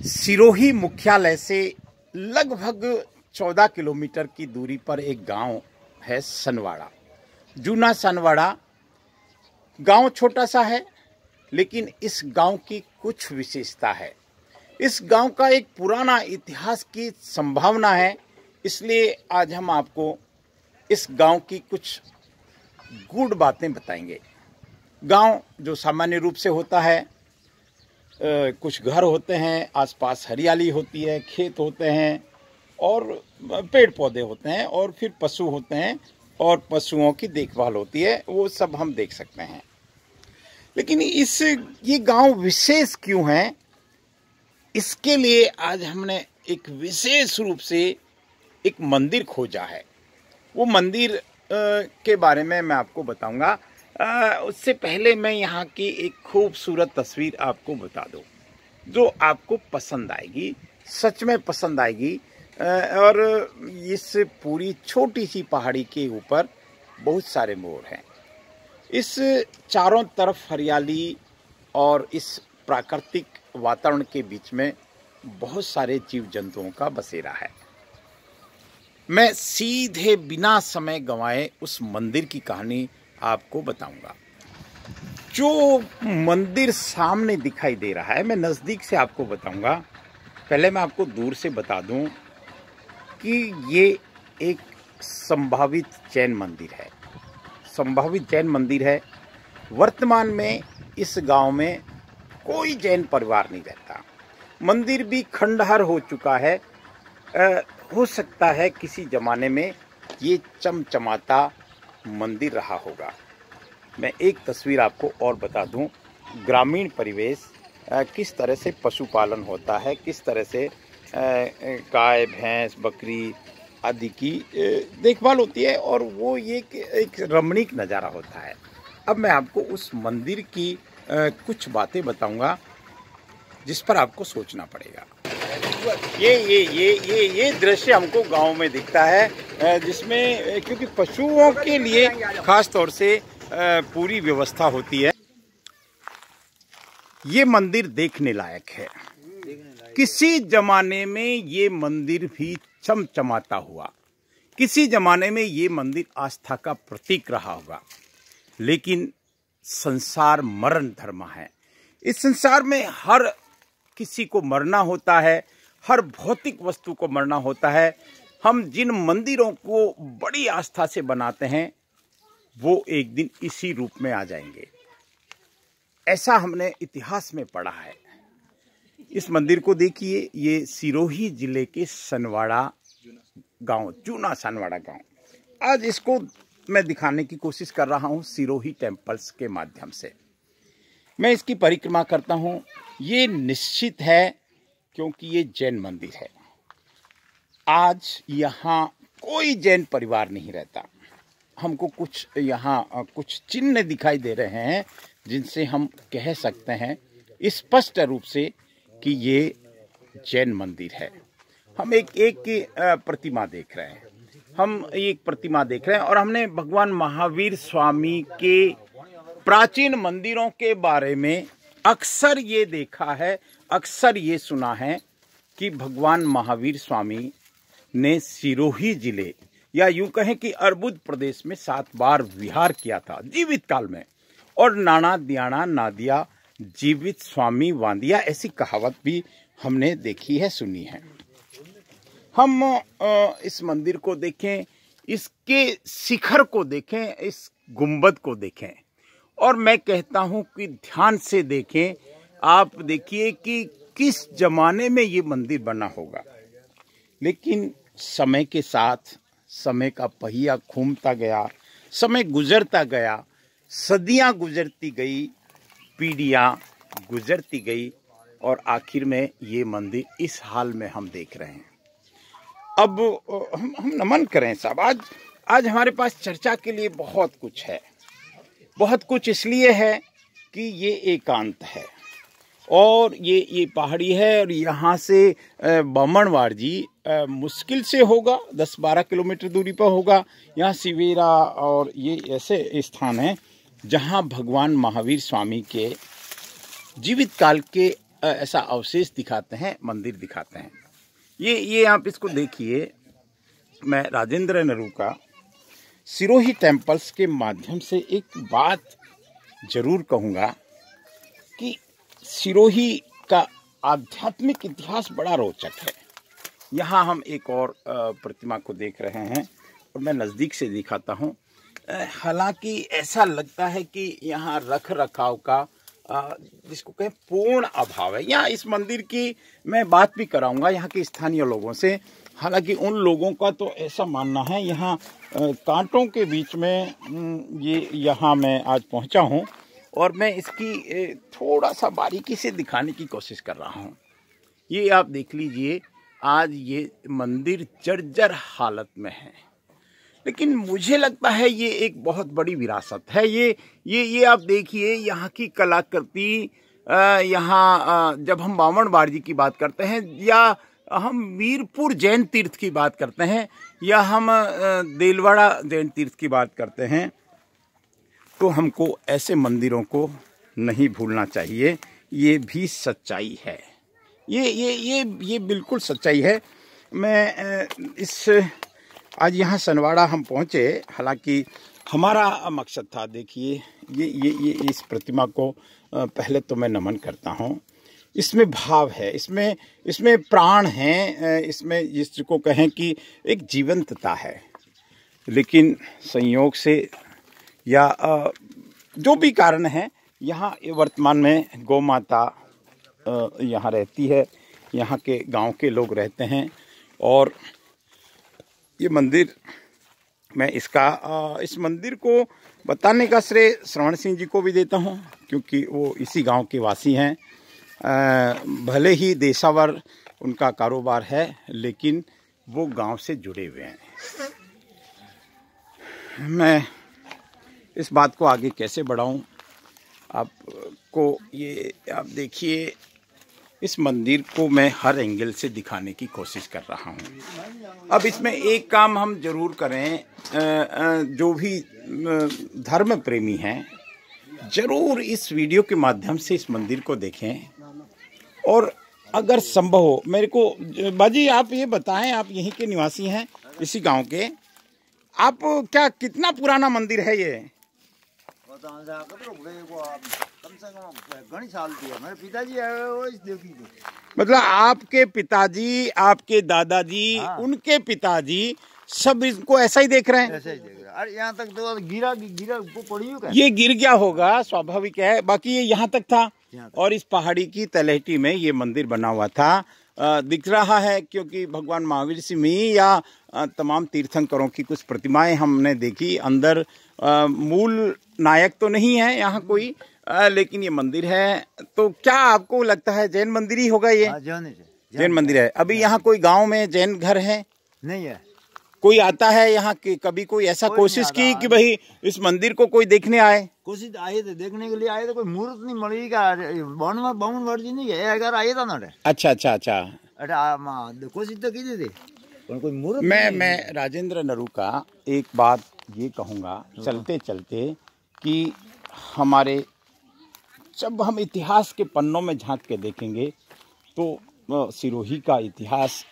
सिरोही मुख्यालय से लगभग 14 किलोमीटर की दूरी पर एक गांव है सनवाड़ा। जूना सनवाड़ा गांव छोटा सा है, लेकिन इस गांव की कुछ विशेषता है। इस गांव का एक पुराना इतिहास की संभावना है, इसलिए आज हम आपको इस गांव की कुछ गूढ़ बातें बताएंगे। गांव जो सामान्य रूप से होता है, कुछ घर होते हैं, आसपास हरियाली होती है, खेत होते हैं और पेड़ पौधे होते हैं और फिर पशु होते हैं और पशुओं की देखभाल होती है, वो सब हम देख सकते हैं। लेकिन ये गांव विशेष क्यों है, इसके लिए आज हमने एक विशेष रूप से एक मंदिर खोजा है। वो मंदिर के बारे में मैं आपको बताऊंगा। उससे पहले मैं यहाँ की एक खूबसूरत तस्वीर आपको बता दूं, जो आपको पसंद आएगी, सच में पसंद आएगी। और इस पूरी छोटी सी पहाड़ी के ऊपर बहुत सारे मोर हैं। इस चारों तरफ हरियाली और इस प्राकृतिक वातावरण के बीच में बहुत सारे जीव जंतुओं का बसेरा है। मैं सीधे बिना समय गंवाए उस मंदिर की कहानी आपको बताऊंगा। जो मंदिर सामने दिखाई दे रहा है, मैं नज़दीक से आपको बताऊंगा। पहले मैं आपको दूर से बता दूं कि ये एक संभावित जैन मंदिर है। संभावित जैन मंदिर है। वर्तमान में इस गांव में कोई जैन परिवार नहीं रहता। मंदिर भी खंडहर हो चुका है। हो सकता है किसी जमाने में ये चमचमाता मंदिर रहा होगा। मैं एक तस्वीर आपको और बता दूं, ग्रामीण परिवेश, किस तरह से पशुपालन होता है, किस तरह से गाय भैंस बकरी आदि की देखभाल होती है, और वो ये एक रमणीक नज़ारा होता है। अब मैं आपको उस मंदिर की कुछ बातें बताऊंगा जिस पर आपको सोचना पड़ेगा। ये दृश्य हमको गांव में दिखता है, जिसमें क्योंकि पशुओं के लिए खास तौर से पूरी व्यवस्था होती है। ये मंदिर देखने लायक है। किसी जमाने में ये मंदिर भी चमचमाता हुआ, किसी जमाने में ये मंदिर आस्था का प्रतीक रहा होगा। लेकिन संसार मरण धर्म है। इस संसार में हर किसी को मरना होता है, हर भौतिक वस्तु को मरना होता है। हम जिन मंदिरों को बड़ी आस्था से बनाते हैं, वो एक दिन इसी रूप में आ जाएंगे। ऐसा हमने इतिहास में पढ़ा है। इस मंदिर को देखिए, ये सिरोही जिले के सनवाड़ा गांव, जूना सनवाड़ा गांव। आज इसको मैं दिखाने की कोशिश कर रहा हूं सिरोही टेम्पल्स के माध्यम से। मैं इसकी परिक्रमा करता हूं। ये निश्चित है क्योंकि ये जैन मंदिर है। आज यहाँ कोई जैन परिवार नहीं रहता। हमको कुछ यहाँ कुछ चिन्ह दिखाई दे रहे हैं जिनसे हम कह सकते हैं स्पष्ट रूप से कि ये जैन मंदिर है। हम एक प्रतिमा देख रहे हैं। और हमने भगवान महावीर स्वामी के प्राचीन मंदिरों के बारे में अक्सर ये देखा है, अक्सर ये सुना है कि भगवान महावीर स्वामी ने सिरोही जिले, या यूं कहें कि अर्बुद प्रदेश में 7 बार विहार किया था जीवित काल में। और नाना दियाना नादिया जीवित स्वामी वांदिया, ऐसी कहावत भी हमने देखी है, सुनी है। हम इस मंदिर को देखें, इसके शिखर को देखें, इस गुंबद को देखें, और मैं कहता हूं कि ध्यान से देखें। आप देखिए कि किस जमाने में ये मंदिर बना होगा। लेकिन समय के साथ समय का पहिया घूमता गया, समय गुजरता गया, सदियां गुजरती गई, पीढ़ियां गुजरती गई, और आखिर में ये मंदिर इस हाल में हम देख रहे हैं। अब हम नमन करें साहब। आज हमारे पास चर्चा के लिए बहुत कुछ है। बहुत कुछ इसलिए है कि ये एकांत है और ये पहाड़ी है, और यहाँ से बामणवाड़ जी मुश्किल से होगा 10-12 किलोमीटर दूरी पर होगा। यहाँ सिवेरा और ये ऐसे स्थान हैं जहाँ भगवान महावीर स्वामी के जीवित काल के ऐसा अवशेष दिखाते हैं, मंदिर दिखाते हैं। ये आप इसको देखिए। मैं राजेंद्र नरूका सिरोही टेम्पल्स के माध्यम से एक बात जरूर कहूँगा कि सिरोही का आध्यात्मिक इतिहास बड़ा रोचक है। यहाँ हम एक और प्रतिमा को देख रहे हैं और मैं नज़दीक से दिखाता हूँ। हालांकि ऐसा लगता है कि यहाँ रख रखाव का जिसको कहें पूर्ण अभाव है। यहाँ इस मंदिर की मैं बात भी कराऊंगा यहाँ के स्थानीय लोगों से। हालांकि उन लोगों का तो ऐसा मानना है, यहाँ कांटों के बीच में यहाँ मैं आज पहुँचा हूँ और मैं इसकी थोड़ा सा बारीकी से दिखाने की कोशिश कर रहा हूँ। ये आप देख लीजिए, आज ये मंदिर जर्जर हालत में है, लेकिन मुझे लगता है ये एक बहुत बड़ी विरासत है। ये आप देखिए, यहाँ की कलाकृति, यहाँ जब हम बामणबाड़ जी की बात करते हैं या हम मीरपुर जैन तीर्थ की बात करते हैं या हम देलवाड़ा जैन तीर्थ की बात करते हैं, तो हमको ऐसे मंदिरों को नहीं भूलना चाहिए। ये भी सच्चाई है, ये बिल्कुल सच्चाई है। मैं आज यहाँ सनवाड़ा हम पहुँचे, हालांकि हमारा मकसद था, देखिए ये इस प्रतिमा को पहले तो मैं नमन करता हूँ। इसमें भाव है, इसमें प्राण है, इसमें जिसको कहें कि एक जीवंतता है। लेकिन संयोग से या जो भी कारण है, यहाँ वर्तमान में गौ माता यहाँ रहती है, यहाँ के गांव के लोग रहते हैं। और ये मंदिर, मैं इस मंदिर को बताने का श्रेय श्रवण सिंह जी को भी देता हूँ, क्योंकि वो इसी गांव के वासी हैं। भले ही देशावर उनका कारोबार है, लेकिन वो गांव से जुड़े हुए हैं। मैं इस बात को आगे कैसे बढ़ाऊं आपको, ये आप देखिए, इस मंदिर को मैं हर एंगल से दिखाने की कोशिश कर रहा हूं। अब इसमें एक काम हम जरूर करें, जो भी धर्म प्रेमी हैं, जरूर इस वीडियो के माध्यम से इस मंदिर को देखें। और अगर संभव हो, मेरे को बाजी आप ये बताएं, आप यहीं के निवासी हैं, इसी गांव के, आप क्या कितना पुराना मंदिर है ये? मेरे पिताजी है, मतलब आपके पिताजी, आपके दादाजी, हाँ। उनके पिताजी सब इसको ऐसा ही देख रहे हैं? ऐसा ही देख रहे हैं। अरे यहाँ तक तो गिरा वो पड़ी हो, ये गिर गया होगा, स्वाभाविक है। बाकी ये यहाँ तक था और इस पहाड़ी की तलहटी में ये मंदिर बना हुआ था। दिख रहा है, क्योंकि भगवान महावीर सिंह या तमाम तीर्थंकरों की कुछ प्रतिमाएं हमने देखी। अंदर मूल नायक तो नहीं है यहाँ कोई, लेकिन ये मंदिर है। तो क्या आपको लगता है जैन मंदिर ही होगा ये? जैन मंदिर है। अभी यहाँ कोई गांव में जैन घर है? नहीं है। कोई आता है यहाँ की? कभी कोई ऐसा कोशिश की कि भाई इस मंदिर को कोई देखने आए? कोशिश आए थे, देखने के लिए आए थे, कोई मूर्त नहीं मिली का बामणबाड़ जी नहीं है, अगर आए था ना। अच्छा अच्छा अच्छा, अरे कोशिश तो की थी, कोई मूर्त। मैं राजेंद्र नरूका एक बात ये कहूँगा चलते चलते कि हमारे, जब हम इतिहास के पन्नों में झांक के देखेंगे तो सिरोही का इतिहास,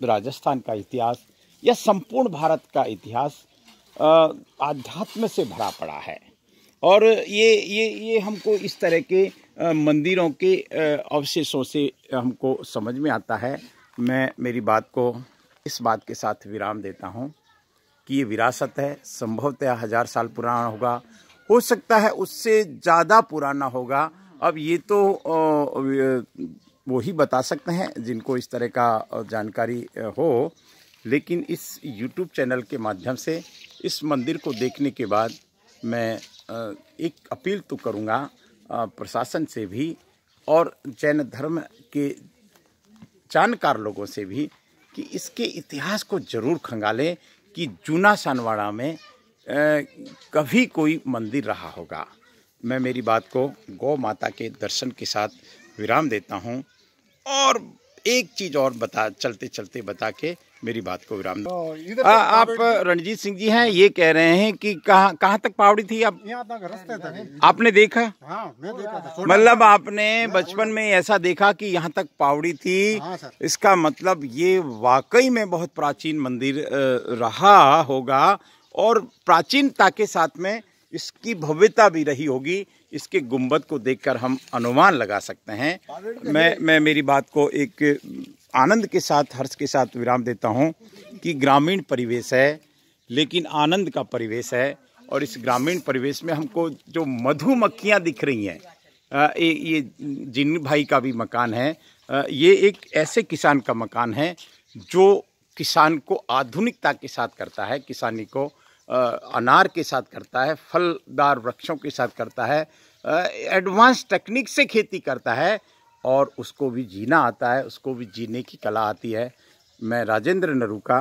राजस्थान का इतिहास या संपूर्ण भारत का इतिहास आध्यात्म से भरा पड़ा है। और ये हमको इस तरह के मंदिरों के अवशेषों से हमको समझ में आता है। मैं मेरी बात को इस बात के साथ विराम देता हूँ कि ये विरासत है, संभवतः 1000 साल पुराना होगा, हो सकता है उससे ज़्यादा पुराना होगा। अब ये तो वो ही बता सकते हैं जिनको इस तरह का जानकारी हो। लेकिन इस YouTube चैनल के माध्यम से इस मंदिर को देखने के बाद मैं एक अपील तो करूँगा प्रशासन से भी और जैन धर्म के जानकार लोगों से भी कि इसके इतिहास को जरूर खंगालें कि जूना सनवाड़ा में कभी कोई मंदिर रहा होगा। मैं मेरी बात को गौ माता के दर्शन के साथ विराम देता हूँ और एक चीज़ और चलते चलते बता के मेरी बात को विराम दो। आप रणजीत सिंह जी हैं, ये कह रहे हैं कि कहाँ तक पावड़ी थी? आप यहाँ तक रास्ते तक आपने देखा? हाँ, मैं देखा था। मतलब आपने बचपन में ऐसा देखा कि यहाँ तक पावड़ी थी? हाँ सर। इसका मतलब ये वाकई में बहुत प्राचीन मंदिर रहा होगा और प्राचीनता के साथ में इसकी भव्यता भी रही होगी। इसके गुंबद को देखकर हम अनुमान लगा सकते हैं। मैं मेरी बात को एक आनंद के साथ, हर्ष के साथ विराम देता हूं कि ग्रामीण परिवेश है लेकिन आनंद का परिवेश है। और इस ग्रामीण परिवेश में हमको जो मधुमक्खियां दिख रही हैं, ये जिन भाई का भी मकान है। ये एक ऐसे किसान का मकान है जो किसान को आधुनिकता के साथ करता है, किसानी को अनार के साथ करता है, फलदार वृक्षों के साथ करता है, एडवांस टेक्निक से खेती करता है और उसको भी जीना आता है, उसको भी जीने की कला आती है। मैं राजेंद्र नरूका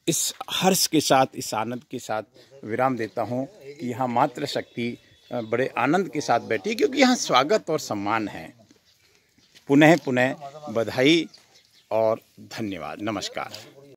इस हर्ष के साथ, इस आनंद के साथ विराम देता हूँ कि यहाँ मातृशक्ति बड़े आनंद के साथ बैठी, क्योंकि यहाँ स्वागत और सम्मान है। पुनः पुनः बधाई और धन्यवाद। नमस्कार।